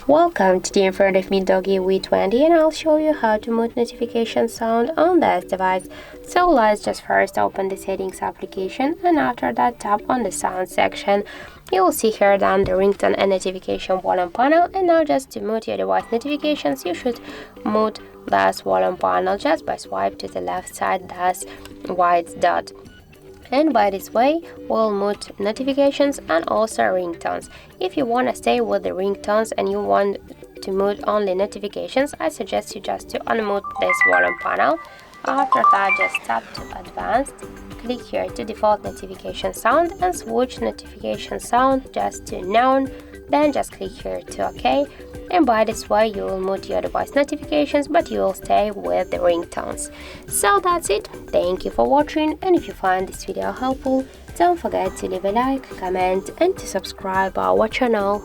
Welcome to the in front of me DOOGEE V20, and I'll show you how to mute notification sound on this device. So let's just first open the settings application, and after that tap on the sound section. You will see here down the ringtone and notification volume panel, and now just to mute your device notifications you should mute this volume panel just by swipe to the left side this white dot. And by this way we'll mute notifications and also ringtones. If you want to stay with the ringtones and you want to mute only notifications, I suggest you just to unmute this volume panel. After that, just tap to advanced, click here to default notification sound and switch notification sound just to none, then just click here to OK. And by this way you will mute your device notifications, but you will stay with the ringtones. So that's it. Thank you for watching, and if you find this video helpful, don't forget to leave a like, comment and to subscribe our channel.